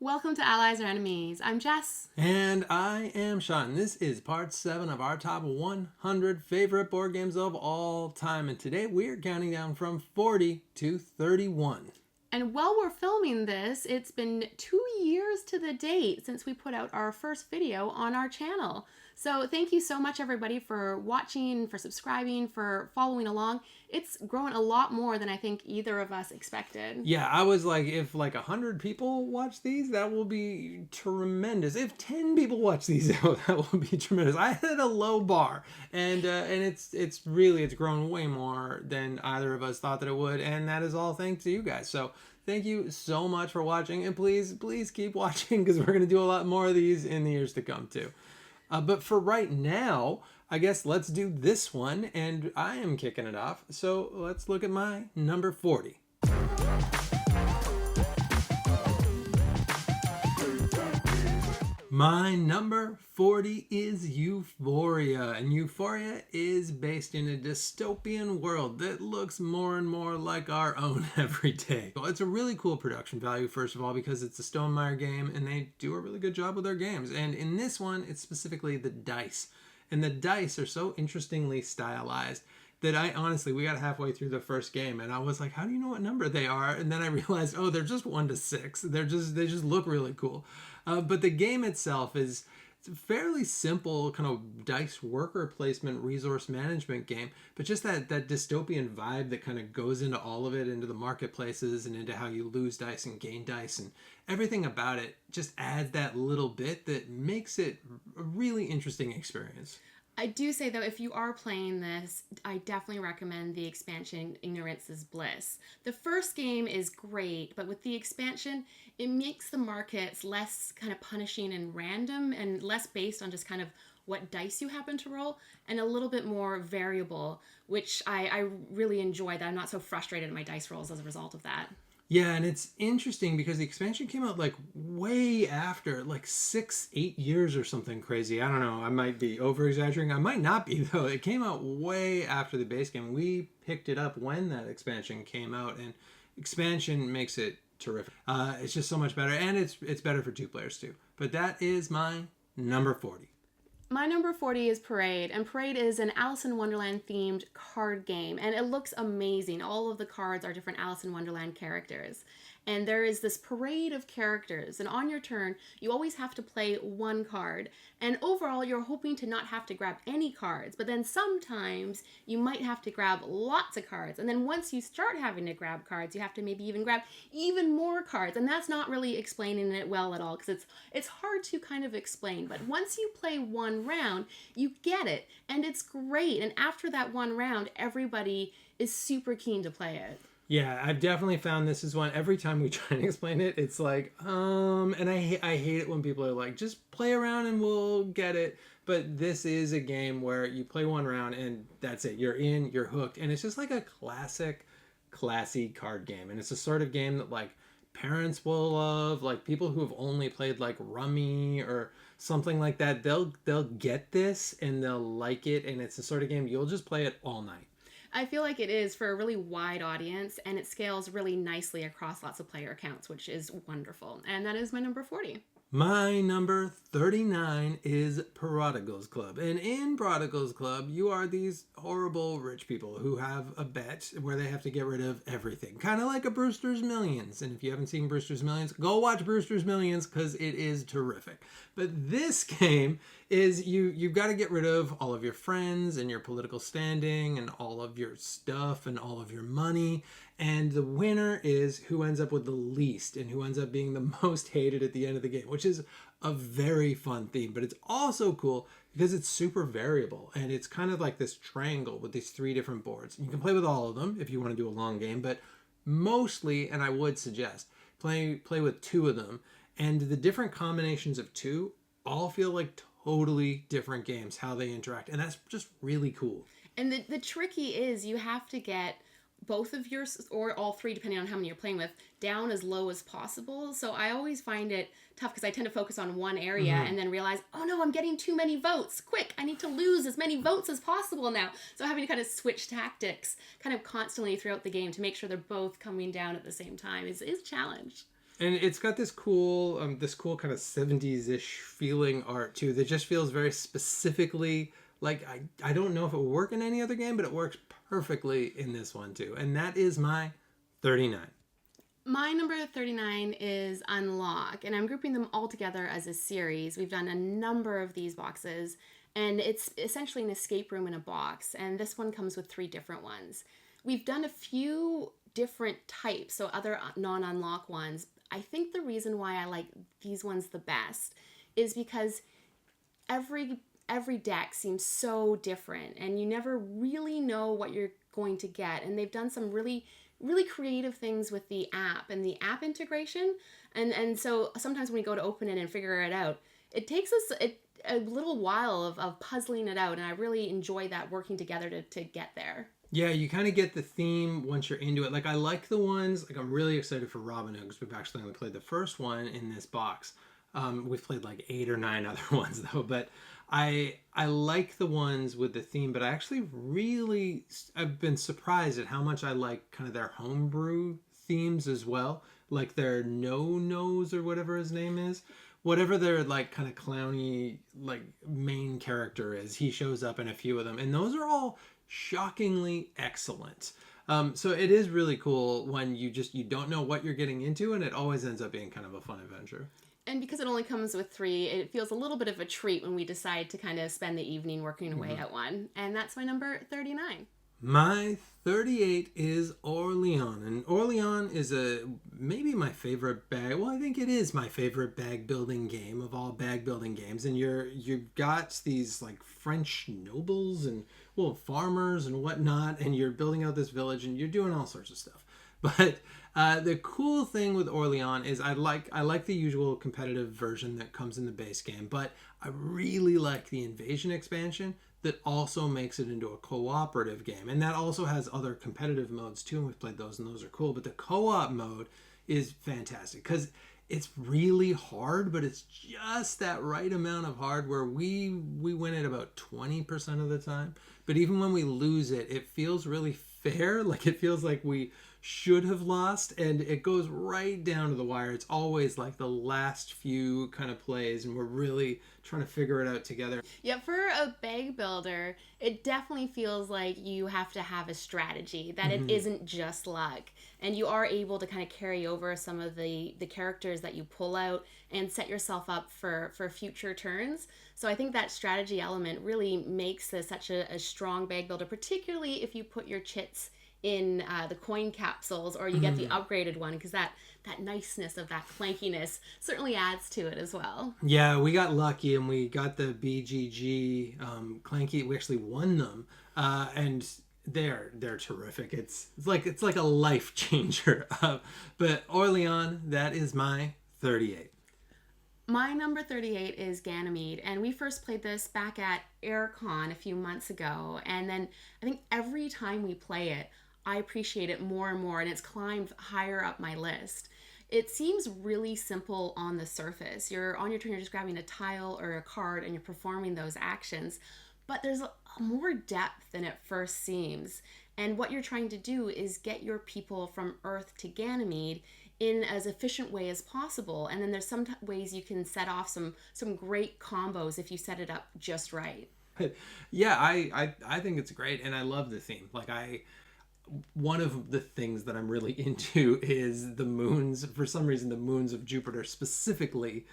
Welcome to Allies or Enemies. I'm Jess. And I am Shawn. This is part 7 of our top 100 favorite board games of all time. And today we're counting down from 40 to 31. And while we're filming this, it's been 2 years to the date since we put out our first video on our channel. So thank you so much, everybody, for watching, for subscribing, for following along. It's grown a lot more than I think either of us expected. Yeah, I was like, if like 100 people watch these, that will be tremendous. If 10 people watch these, that will be tremendous. I had a low bar, and it's grown way more than either of us thought that it would, and that is all thanks to you guys. So thank you so much for watching, and please keep watching because we're going to do a lot more of these in the years to come too. But for right now, I guess let's do this one, and I am kicking it off. So let's look at my number 40. My number 40 is Euphoria, and Euphoria is based in a dystopian world that looks more and more like our own every day. Well, it's a really cool production value, first of all, because it's a Stonemaier game, and they do a really good job with their games. And in this one, it's specifically the dice. And the dice are so interestingly stylized that we got halfway through the first game and I was like, how do you know what number they are? And then I realized, oh, they're just 1 to 6. They just look really cool. But the game itself it's a fairly simple kind of dice worker placement resource management game, but just that dystopian vibe that kind of goes into all of it, into the marketplaces and into how you lose dice and gain dice, and everything about it just adds that little bit that makes it a really interesting experience. I do say, though, if you are playing this, I definitely recommend the expansion, Ignorance is Bliss. The first game is great, but with the expansion, it makes the markets less kind of punishing and random and less based on just kind of what dice you happen to roll, and a little bit more variable, which I really enjoy, that I'm not so frustrated at my dice rolls as a result of that. Yeah, and it's interesting because the expansion came out like way after, like 6-8 years or something crazy. I don't know. I might be over exaggerating. I might not be, though. It came out way after the base game. We picked it up when that expansion came out, and expansion makes it terrific. It's just so much better, and it's better for 2 players too. But that is my number 40. My number 40 is Parade, and Parade is an Alice in Wonderland themed card game, and it looks amazing. All of the cards are different Alice in Wonderland characters, and there is this parade of characters, and on your turn, you always have to play 1 card, and overall, you're hoping to not have to grab any cards, but then sometimes you might have to grab lots of cards, and then once you start having to grab cards, you have to maybe even grab even more cards, and that's not really explaining it well at all, because it's hard to kind of explain, but once you play 1 round, you get it, and it's great, and after that 1 round, everybody is super keen to play it. Yeah, I've definitely found this is one, every time we try and explain it, it's like, and I hate it when people are like, just play around and we'll get it. But this is a game where you play 1 round and that's it. You're in, you're hooked. And it's just like a classy card game. And it's the sort of game that like parents will love, like people who have only played like Rummy or something like that. They'll get this and they'll like it. And it's the sort of game you'll just play it all night. I feel like it is for a really wide audience, and it scales really nicely across lots of player accounts, which is wonderful. And that is my number 40. My number 39 is Prodigal's Club. And in Prodigal's Club, you are these horrible rich people who have a bet where they have to get rid of everything. Kind of like a Brewster's Millions. And if you haven't seen Brewster's Millions, go watch Brewster's Millions because it is terrific. But this game is you've got to get rid of all of your friends and your political standing and all of your stuff and all of your money. And the winner is who ends up with the least and who ends up being the most hated at the end of the game, which is a very fun theme. But it's also cool because it's super variable. And it's kind of like this triangle with these 3 different boards. You can play with all of them if you want to do a long game, but mostly, and I would suggest, play with 2 of them. And the different combinations of 2 all feel like totally different games, how they interact. And that's just really cool. And the tricky is you have to get both of yours, or all 3, depending on how many you're playing with, down as low as possible. So I always find it tough because I tend to focus on one area and then realize, oh no, I'm getting too many votes. Quick, I need to lose as many votes as possible now. So having to kind of switch tactics kind of constantly throughout the game to make sure they're both coming down at the same time is a challenge. And it's got this cool kind of 70s-ish feeling art too that just feels very specifically like I don't know if it would work in any other game, but it works perfectly in this one too. And that is my 39. My number 39 is Unlock, and I'm grouping them all together as a series. We've done a number of these boxes, and it's essentially an escape room in a box, and this one comes with 3 different ones. We've done a few different types, so other non-unlock ones. I think the reason why I like these ones the best is because every deck seems so different, and you never really know what you're going to get. And they've done some really creative things with the app and the app integration. And so sometimes when we go to open it and figure it out, it takes us a little while of puzzling it out. And I really enjoy that, working together to get there. Yeah, you kind of get the theme once you're into it. Like, I like the ones, like, I'm really excited for Robin Hood because we've actually only played the first one in this box. We've played like 8 or 9 other ones though, but I like the ones with the theme, but I've been surprised at how much I like kind of their homebrew themes as well. Like their No-Nos or whatever his name is. Whatever their like kind of clowny like main character is, he shows up in a few of them. And those are all shockingly excellent. So it is really cool when you don't know what you're getting into, and it always ends up being kind of a fun adventure. And because it only comes with 3, it feels a little bit of a treat when we decide to kind of spend the evening working away at one. And that's my number 39. My 38 is Orleans. And Orleans is maybe my favorite bag. Well, I think it is my favorite bag building game of all bag building games. And you've got these like French nobles and farmers and whatnot, and you're building out this village and you're doing all sorts of stuff. But the cool thing with Orleans is I like the usual competitive version that comes in the base game, but I really like the invasion expansion that also makes it into a cooperative game. And that also has other competitive modes too, and we've played those, and those are cool. But the co-op mode is fantastic because it's really hard, but it's just that right amount of hard where we win it about 20% of the time. But even when we lose it, it feels really fair. Like it feels like we should have lost, and it goes right down to the wire. It's always like the last few kind of plays, and we're really trying to figure it out together. Yeah, for a bag builder, it definitely feels like you have to have a strategy, that it isn't just luck. And you are able to kind of carry over some of the characters that you pull out and set yourself up for future turns. So I think that strategy element really makes this such a strong bag builder, particularly if you put your chits in the coin capsules, or you get the upgraded one, because that niceness of that clankiness certainly adds to it as well. Yeah, we got lucky and we got the BGG clanky. We actually won them, and they're terrific. It's like a life changer. But Orleans, that is my 38. My number 38 is Ganymede, and we first played this back at AirCon a few months ago, and then I think every time we play it, I appreciate it more and more, and it's climbed higher up my list. It seems really simple on the surface. You're on your turn, you're just grabbing a tile or a card and you're performing those actions, but there's a more depth than it first seems. And what you're trying to do is get your people from Earth to Ganymede in as efficient way as possible. And then there's some ways you can set off some great combos if you set it up just right. Yeah, I think it's great, and I love the theme. One of the things that I'm really into is the moons. For some reason, the moons of Jupiter specifically.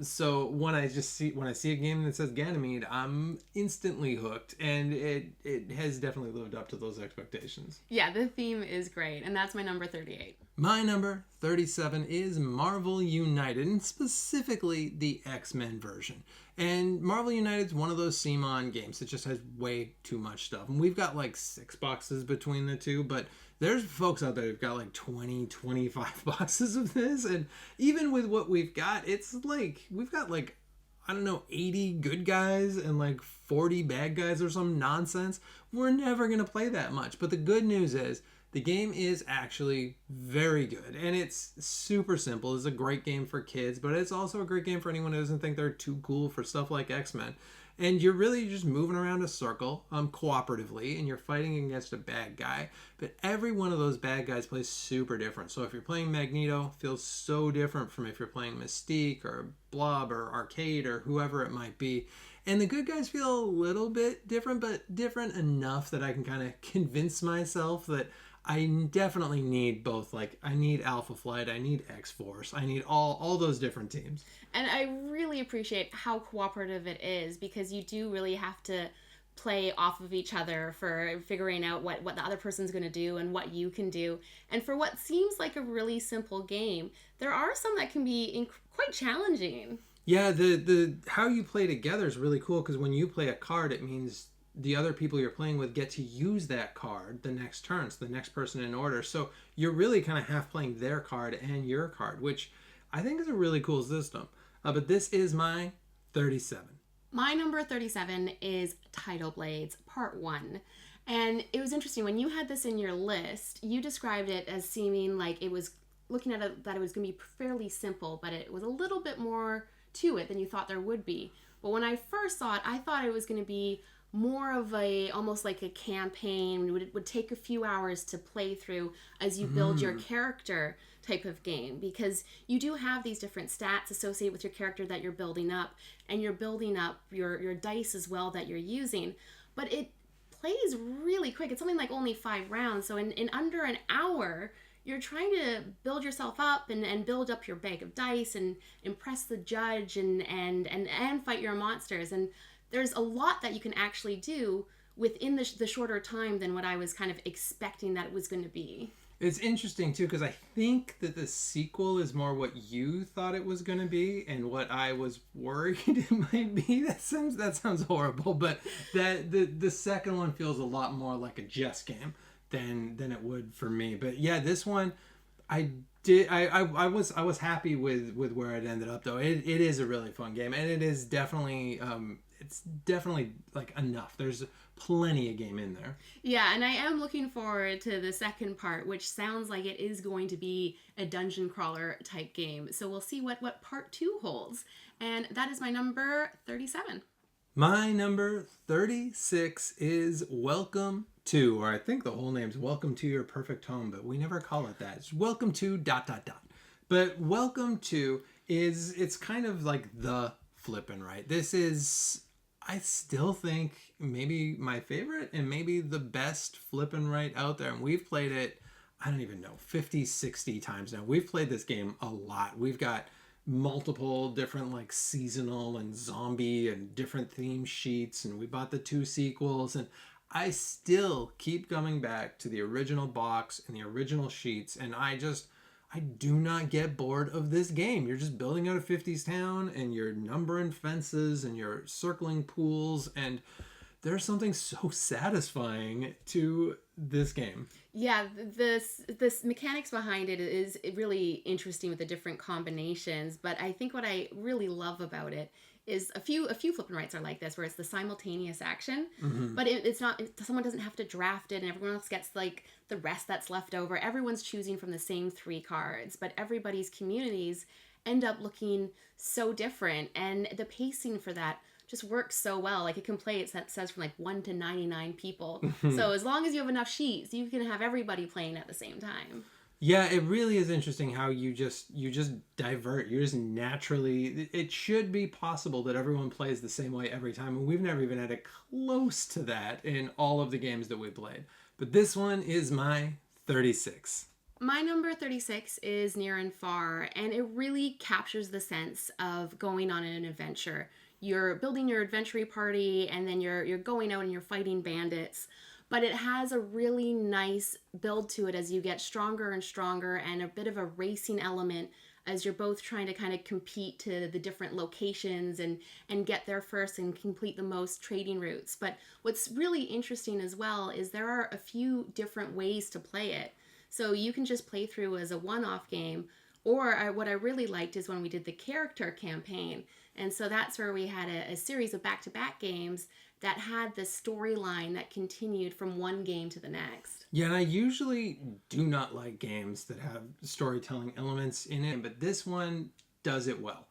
So when I see a game that says Ganymede, I'm instantly hooked, and it has definitely lived up to those expectations. Yeah, the theme is great, and that's my number 38. My number 37 is Marvel United, and specifically the X-Men version. And Marvel United's one of those CMON games that just has way too much stuff. And we've got like 6 boxes between the two, but there's folks out there who've got like 20, 25 boxes of this. And even with what we've got, it's like, we've got like, I don't know, 80 good guys and like 40 bad guys or some nonsense. We're never going to play that much. But the good news is, the game is actually very good, and it's super simple. It's a great game for kids, but it's also a great game for anyone who doesn't think they're too cool for stuff like X-Men. And you're really just moving around a circle cooperatively, and you're fighting against a bad guy. But every one of those bad guys plays super different. So if you're playing Magneto, feels so different from if you're playing Mystique or Blob or Arcade or whoever it might be. And the good guys feel a little bit different, but different enough that I can kind of convince myself that I definitely need both. Like, I need Alpha Flight, I need X-Force, I need all those different teams. And I really appreciate how cooperative it is, because you do really have to play off of each other for figuring out what the other person's going to do and what you can do. And for what seems like a really simple game, there are some that can be quite challenging. Yeah, the how you play together is really cool, because when you play a card, it means the other people you're playing with get to use that card the next turn. So the next person in order. So you're really kind of half playing their card and your card, which I think is a really cool system. But this is my 37. My number 37 is Tidal Blades Part 1. And it was interesting, when you had this in your list, you described it as seeming like it was, looking at it, that it was going to be fairly simple, but it was a little bit more to it than you thought there would be. But when I first saw it, I thought it was going to be more of a, almost like a campaign. It would take a few hours to play through as you build your character type of game, because you do have these different stats associated with your character that you're building up, and you're building up your dice as well that you're using. But it plays really quick. It's something like only 5 rounds. So in under an hour, you're trying to build yourself up and build up your bag of dice and impress the judge and fight your monsters. And there's a lot that you can actually do within the shorter time than what I was kind of expecting that it was going to be. It's interesting too, because I think that the sequel is more what you thought it was going to be and what I was worried it might be. That sounds horrible, but that the second one feels a lot more like a Jess game than it would for me. But yeah, this one I was happy with where it ended up though. It is a really fun game, and it is definitely it's definitely like enough. There's plenty of game in there. Yeah, and I am looking forward to the second part, which sounds like it is going to be a dungeon crawler type game. So we'll see what part 2 holds. And that is my number 37. My number 36 is Welcome to, or I think the whole name's Welcome to Your Perfect Home, but we never call it that. It's Welcome to ... But Welcome to it's kind of like the flippin' right. This is, I still think, maybe my favorite and maybe the best flippin' right out there. And we've played it, I don't even know, 50, 60 times now. We've played this game a lot. We've got multiple different like seasonal and zombie and different theme sheets, and we bought the 2 sequels, and I still keep coming back to the original box and the original sheets, and I do not get bored of this game. You're just building out a 50s town, and you're numbering fences, and you're circling pools, and there's something so satisfying to this game. Yeah, this mechanics behind it is really interesting with the different combinations. But I think what I really love about it is a few flippin' rights are like this, where it's the simultaneous action, but it's not. Someone doesn't have to draft it, and everyone else gets like the rest that's left over. Everyone's choosing from the same 3 cards, but everybody's communities end up looking so different, and the pacing for that just works so well. Like, it can play, it says from like 1 to 99 people. So as long as you have enough sheets, you can have everybody playing at the same time. Yeah, it really is interesting how you just divert. You just naturally, it should be possible that everyone plays the same way every time, and we've never even had it close to that in all of the games that we played. But this one is my 36. My number 36 is Near and Far, and it really captures the sense of going on an adventure. You're building your adventure party, and then you're going out and you're fighting bandits. But it has a really nice build to it as you get stronger and stronger, and a bit of a racing element as you're both trying to kind of compete to the different locations and get there first and complete the most trading routes. But what's really interesting as well is there are a few different ways to play it. So you can just play through as a one-off game, or what I really liked is when we did the character campaign. And so that's where we had a series of back-to-back games that had the storyline that continued from one game to the next. Yeah, and I usually do not like games that have storytelling elements in it, but this one does it well.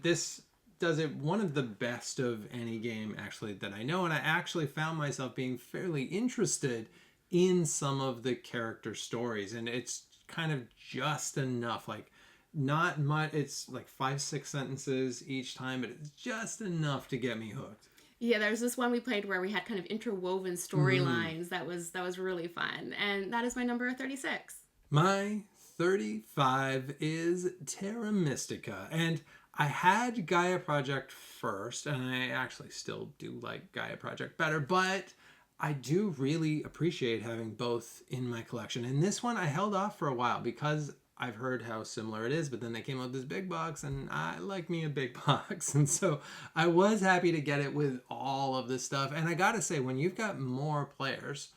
This does it one of the best of any game actually that I know, and I actually found myself being fairly interested in some of the character stories, and it's kind of just enough, like not much. It's like 5-6 sentences each time, but it's just enough to get me hooked. Yeah, there's this one we played where we had kind of interwoven storylines that was really fun, and that is my number 36. My 35 is Terra Mystica, and I had Gaia Project first, and I actually still do like Gaia Project better, but I do really appreciate having both in my collection. And this one I held off for a while because I've heard how similar it is, but then they came out with this big box, and I like me a big box. And so I was happy to get it with all of this stuff. And I gotta say, when you've got more players,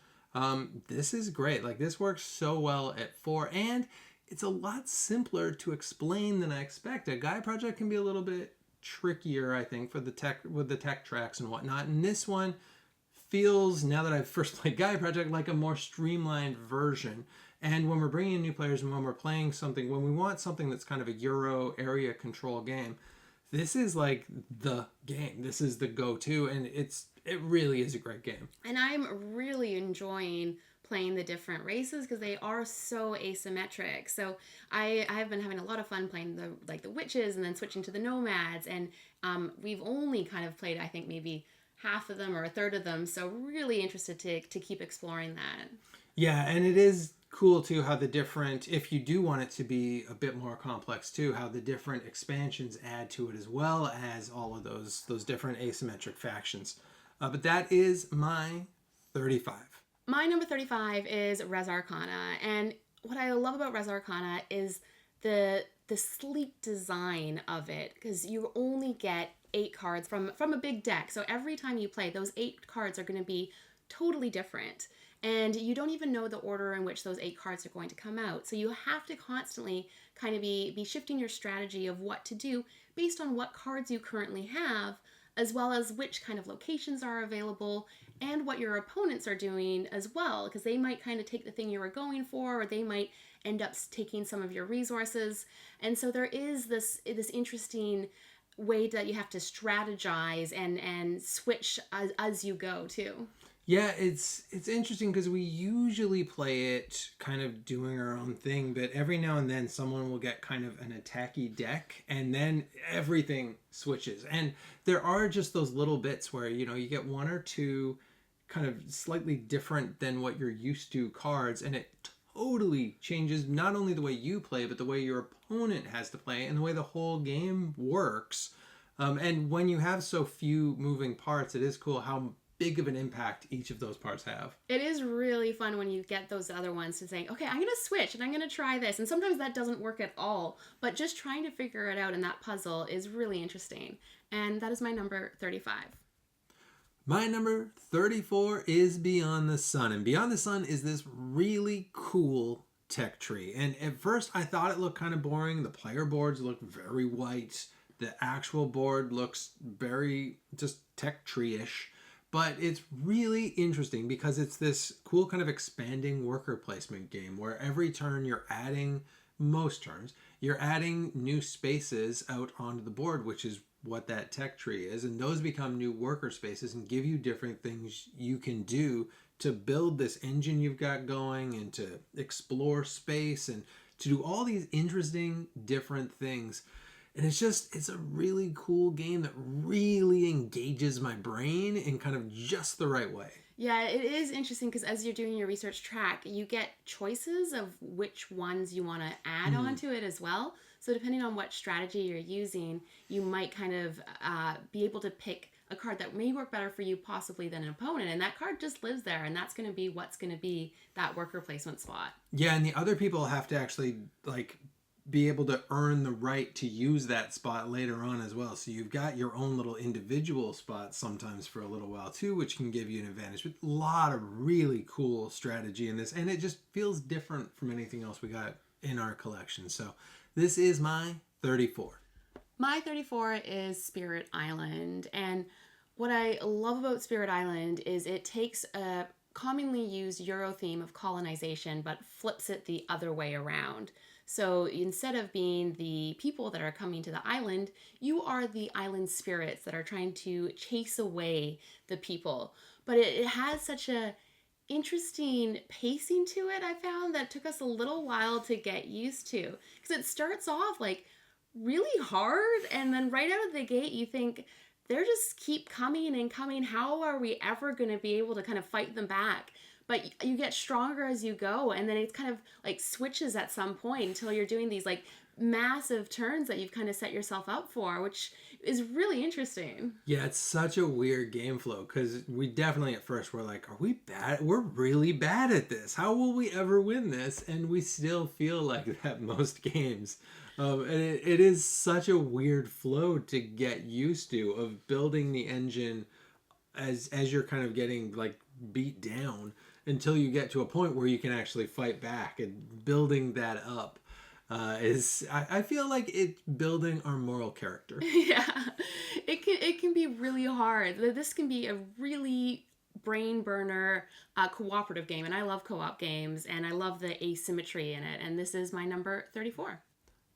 this is great. Like, this works so well at 4, and it's a lot simpler to explain than I expected. Gaia Project can be a little bit trickier, I think, for the tech with the tech tracks and whatnot. And this one feels, now that I've first played Gaia Project, like a more streamlined version. And when we're bringing in new players and when we're playing something, when we want something that's kind of a Euro area control game, this is like the game. This is the go-to, and it really is a great game. And I'm really enjoying playing the different races because they are so asymmetric. So I've been having a lot of fun playing the witches and then switching to the nomads, and we've only kind of played, I think, maybe half of them or a third of them. So really interested to keep exploring that. Yeah, and it is cool too how the different, if you do want it to be a bit more complex too, how the different expansions add to it, as well as all of those different asymmetric factions. But that is my 35. My number 35 is Res Arcana, and what I love about Res Arcana is the sleek design of it, because you only get 8 cards from a big deck. So every time you play, those 8 cards are going to be totally different. And you don't even know the order in which those 8 cards are going to come out. So you have to constantly kind of be shifting your strategy of what to do based on what cards you currently have, as well as which kind of locations are available and what your opponents are doing as well, because they might kind of take the thing you were going for, or they might end up taking some of your resources. And so there is this interesting way that you have to strategize and switch as you go too. Yeah, it's interesting because we usually play it kind of doing our own thing, but every now and then someone will get kind of an attacky deck, and then everything switches. And there are just those little bits where, you get 1 or 2 kind of slightly different than what you're used to cards, and it totally changes not only the way you play, but the way your opponent has to play and the way the whole game works. And when you have so few moving parts, it is cool how big of an impact each of those parts have. It is really fun when you get those other ones to say, okay, I'm going to switch and I'm going to try this. And sometimes that doesn't work at all, but just trying to figure it out in that puzzle is really interesting. And that is my number 35. My number 34 is Beyond the Sun. And Beyond the Sun is this really cool tech tree. And at first I thought it looked kind of boring. The player boards look very white. The actual board looks very just tech tree-ish. But it's really interesting because it's this cool kind of expanding worker placement game where every turn most turns, you're adding new spaces out onto the board, which is what that tech tree is. And those become new worker spaces and give you different things you can do to build this engine you've got going and to explore space and to do all these interesting different things. And it's a really cool game that really engages my brain in kind of just the right way. Yeah, it is interesting because as you're doing your research track, you get choices of which ones you want to add onto it as well. So depending on what strategy you're using, you might kind of be able to pick a card that may work better for you possibly than an opponent. And that card just lives there, and that's going to be what's going to be that worker placement spot. Yeah, and the other people have to actually be able to earn the right to use that spot later on as well. So you've got your own little individual spots sometimes for a little while too, which can give you an advantage. But a lot of really cool strategy in this, and it just feels different from anything else we got in our collection. So this is my 34. My 34 is Spirit Island. And what I love about Spirit Island is it takes a commonly used Euro theme of colonization, but flips it the other way around. So instead of being the people that are coming to the island, you are the island spirits that are trying to chase away the people. But it has such a interesting pacing to it, I found, that took us a little while to get used to. Because it starts off like really hard, and then right out of the gate, you think, they're just keep coming and coming. How are we ever going to be able to kind of fight them back? But you get stronger as you go, and then it kind of like switches at some point until you're doing these like massive turns that you've kind of set yourself up for, which is really interesting. Yeah, it's such a weird game flow because we definitely at first were like, are we bad? We're really bad at this. How will we ever win this? And we still feel like that most games. And it is such a weird flow to get used to of building the engine as you're kind of getting like beat down until you get to a point where you can actually fight back, and building that up is I feel like it's building our moral character. Yeah, it can be really hard. This can be a really brain burner cooperative game, and I love co-op games, and I love the asymmetry in it. And this is my number 34.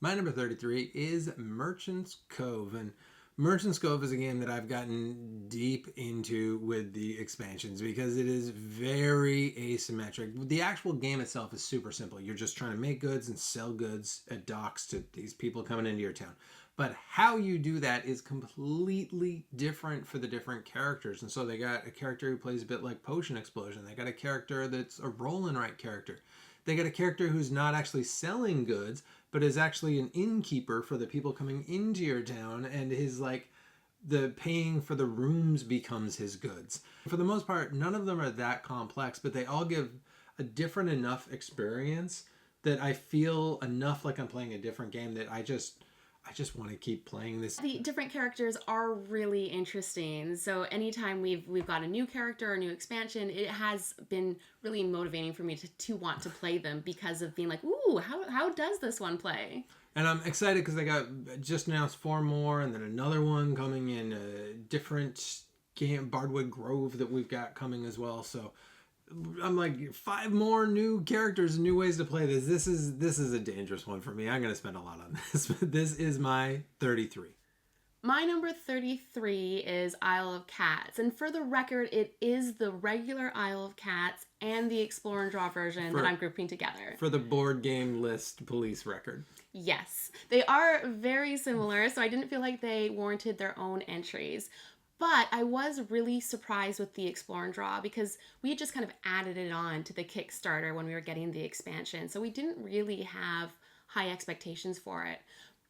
My number 33 is Merchant's Cove. And Merchant's Cove is a game that I've gotten deep into with the expansions because it is very asymmetric. The actual game itself is super simple. You're just trying to make goods and sell goods at docks to these people coming into your town. But how you do that is completely different for the different characters. And so they got a character who plays a bit like Potion Explosion. They got a character that's a roll and write character. They got a character who's not actually selling goods, but is actually an innkeeper for the people coming into your town, and his like the paying for the rooms becomes his goods. For the most part, none of them are that complex, but they all give a different enough experience that I feel enough like I'm playing a different game that I just want to keep playing this. The different characters are really interesting. So anytime we've got a new character or a new expansion, it has been really motivating for me to want to play them because of being like, ooh, how does this one play? And I'm excited because they got just announced 4 more, and then another one coming in a different game, Bardwood Grove, that we've got coming as well. So I'm like 5 more new characters and new ways to play this. This is a dangerous one for me. I'm going to spend a lot on this, but this is my 33. My number 33 is Isle of Cats. And for the record, it is the regular Isle of Cats and the Explore and Draw version that I'm grouping together. For the board game list police record. Yes. They are very similar, so I didn't feel like they warranted their own entries. But I was really surprised with the Explore and Draw because we had just kind of added it on to the Kickstarter when we were getting the expansion. So we didn't really have high expectations for it.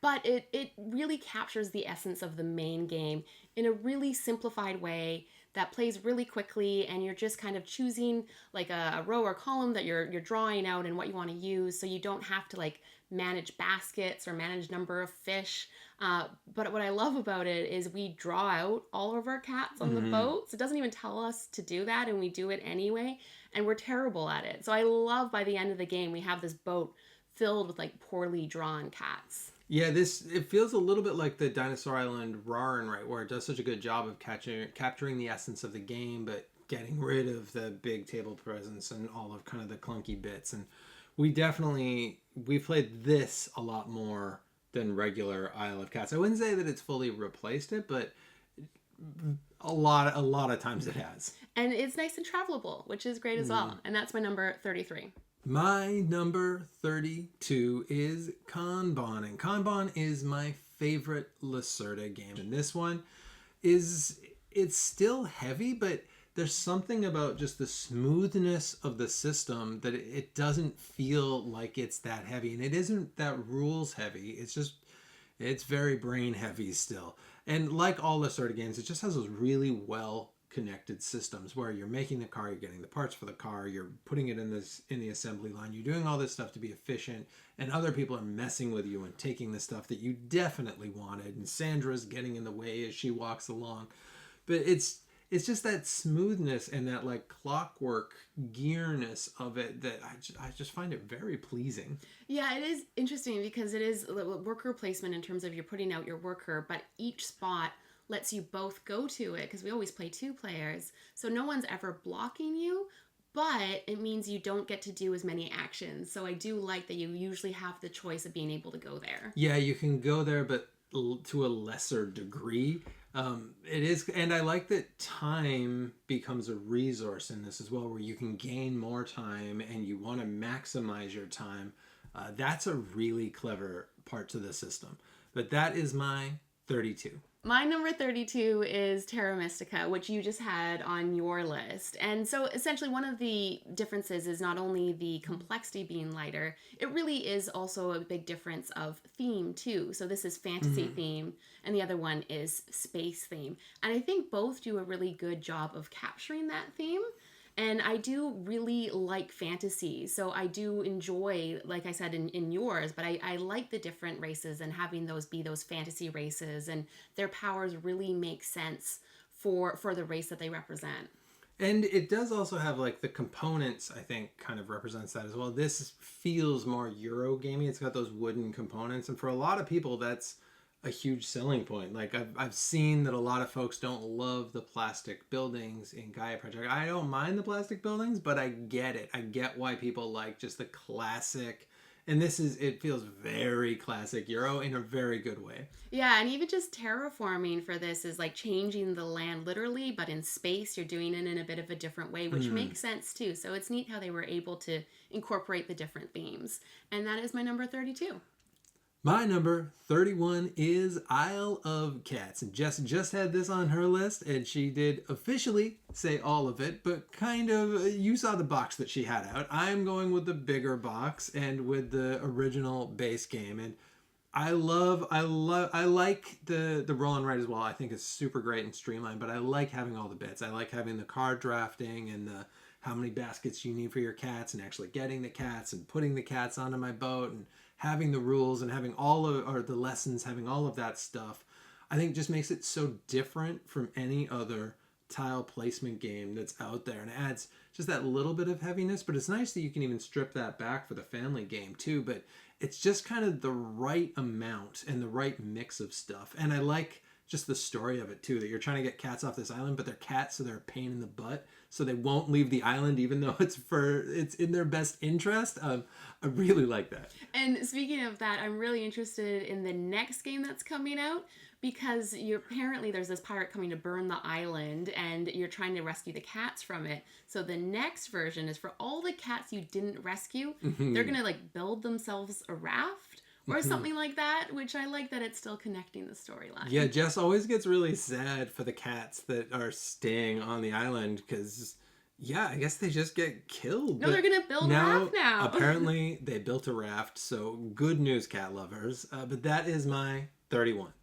But it really captures the essence of the main game in a really simplified way that plays really quickly, and you're just kind of choosing like a row or column that you're drawing out and what you want to use, so you don't have to like manage baskets or manage number of fish. But what I love about it is we draw out all of our cats on the boats. It doesn't even tell us to do that, and we do it anyway, and we're terrible at it. So I love by the end of the game we have this boat filled with like poorly drawn cats. Yeah, it feels a little bit like the Dinosaur Island Rar and Right, where it does such a good job of capturing the essence of the game, but getting rid of the big table presence and all of kind of the clunky bits. And we played this a lot more than regular Isle of Cats. I wouldn't say that it's fully replaced it, but a lot of times it has. And it's nice and travelable, which is great as well. And that's my number 33. My number 32 is Kanban, and Kanban is my favorite Lacerda game. And this one it's still heavy, but there's something about just the smoothness of the system that it doesn't feel like it's that heavy. And it isn't that rules heavy. It's very brain heavy still. And like all Lacerda games, it just has those really well connected systems where you're making the car, you're getting the parts for the car, you're putting it in the assembly line, you're doing all this stuff to be efficient, and other people are messing with you and taking the stuff that you definitely wanted, and Sandra's getting in the way as she walks along. But it's just that smoothness and that like clockwork gearness of it that I just find it very pleasing. Yeah, it is interesting because it is worker placement in terms of you're putting out your worker, but each spot lets you both go to it because we always play 2 players. So no one's ever blocking you, but it means you don't get to do as many actions. So I do like that you usually have the choice of being able to go there. Yeah, you can go there, but to a lesser degree. It is, and I like that time becomes a resource in this as well, where you can gain more time and you want to maximize your time. That's a really clever part to the system. But that is my 32. My number 32 is Terra Mystica, which you just had on your list. And so essentially one of the differences is not only the complexity being lighter, it really is also a big difference of theme too. So this is fantasy theme and the other one is space theme. And I think both do a really good job of capturing that theme. And I do really like fantasy. So I do enjoy, like I said, in yours, but I like the different races and having those be those fantasy races and their powers really make sense for the race that they represent. And it does also have like the components, I think, kind of represents that as well. This feels more Euro gamey. It's got those wooden components. And for a lot of people, that's a huge selling point. Like I've seen that a lot of folks don't love the plastic buildings in Gaia Project. I don't mind the plastic buildings, but I get it. I get why people like just the classic. And it feels very classic Euro in a very good way. Yeah, and even just terraforming for this is like changing the land literally, but in space you're doing it in a bit of a different way, which makes sense too. So it's neat how they were able to incorporate the different themes. And that is my number 32. My number 31 is Isle of Cats. And Jess just had this on her list, and she did officially say all of it, but kind of, you saw the box that she had out. I'm going with the bigger box and with the original base game. And I like the roll and write as well. I think it's super great and streamlined, but I like having all the bits. I like having the card drafting and the how many baskets you need for your cats and actually getting the cats and putting the cats onto my boat and having the rules and having the lessons, having all of that stuff, I think just makes it so different from any other tile placement game that's out there. And it adds just that little bit of heaviness, but it's nice that you can even strip that back for the family game too. But it's just kind of the right amount and the right mix of stuff. And I like just the story of it too, that you're trying to get cats off this island, but they're cats, so they're a pain in the butt, so they won't leave the island even though it's in their best interest. I really like that. And speaking of that, I'm really interested in the next game that's coming out, because apparently there's this pirate coming to burn the island and you're trying to rescue the cats from it. So the next version is for all the cats you didn't rescue, they're gonna like build themselves a raft or something like that, which I like that it's still connecting the storyline. Yeah, Jess always gets really sad for the cats that are staying on the island because, yeah, I guess they just get killed. No, they're going to build a raft now. Apparently, they built a raft, so good news, cat lovers. But that is my 31.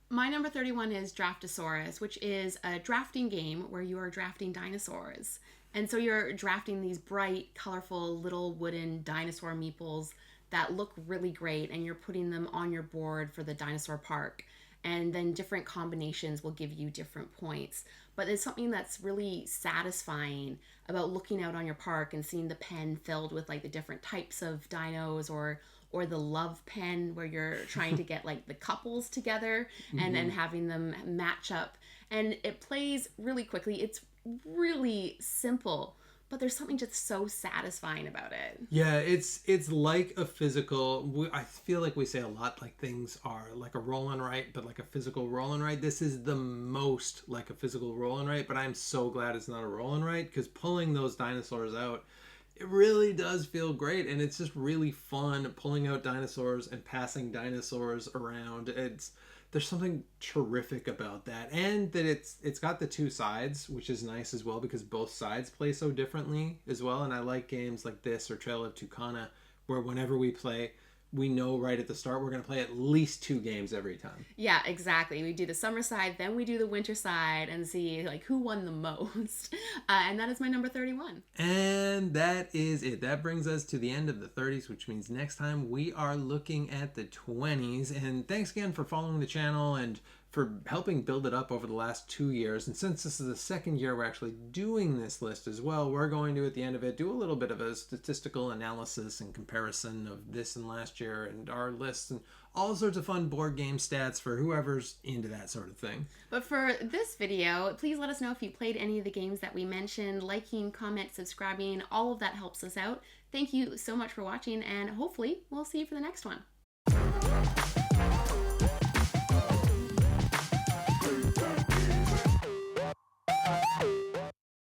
My number 31 is Draftosaurus, which is a drafting game where you are drafting dinosaurs. And so you're drafting these bright, colorful little wooden dinosaur meeples that look really great, and you're putting them on your board for the dinosaur park. And then different combinations will give you different points. But it's something that's really satisfying about looking out on your park and seeing the pen filled with like the different types of dinos, or the love pen where you're trying to get like the couples together and having them match up. And it plays really quickly. It's really simple, but there's something just so satisfying about it. Yeah, it's like a physical. I feel like we say a lot like things are like a roll and write, but like a physical roll and write. This is the most like a physical roll and write, but I'm so glad it's not a roll and write, because pulling those dinosaurs out, it really does feel great, and it's just really fun pulling out dinosaurs and passing dinosaurs around. There's something terrific about that, and that it's got the two sides, which is nice as well, because both sides play so differently as well. And I like games like this or Trail of Tucana, where whenever we play, we know right at the start we're going to play at least 2 games every time. Yeah, exactly. We do the summer side, then we do the winter side, and see like who won the most. And that is my number 31. And that is it. That brings us to the end of the 30s, which means next time we are looking at the 20s. And thanks again for following the channel and for helping build it up over the last 2 years. And since this is the second year we're actually doing this list as well, we're going to, at the end of it, do a little bit of a statistical analysis and comparison of this and last year and our lists and all sorts of fun board game stats for whoever's into that sort of thing. But for this video, please let us know if you played any of the games that we mentioned. Liking, comment, subscribing, all of that helps us out. Thank you so much for watching, and hopefully we'll see you for the next one.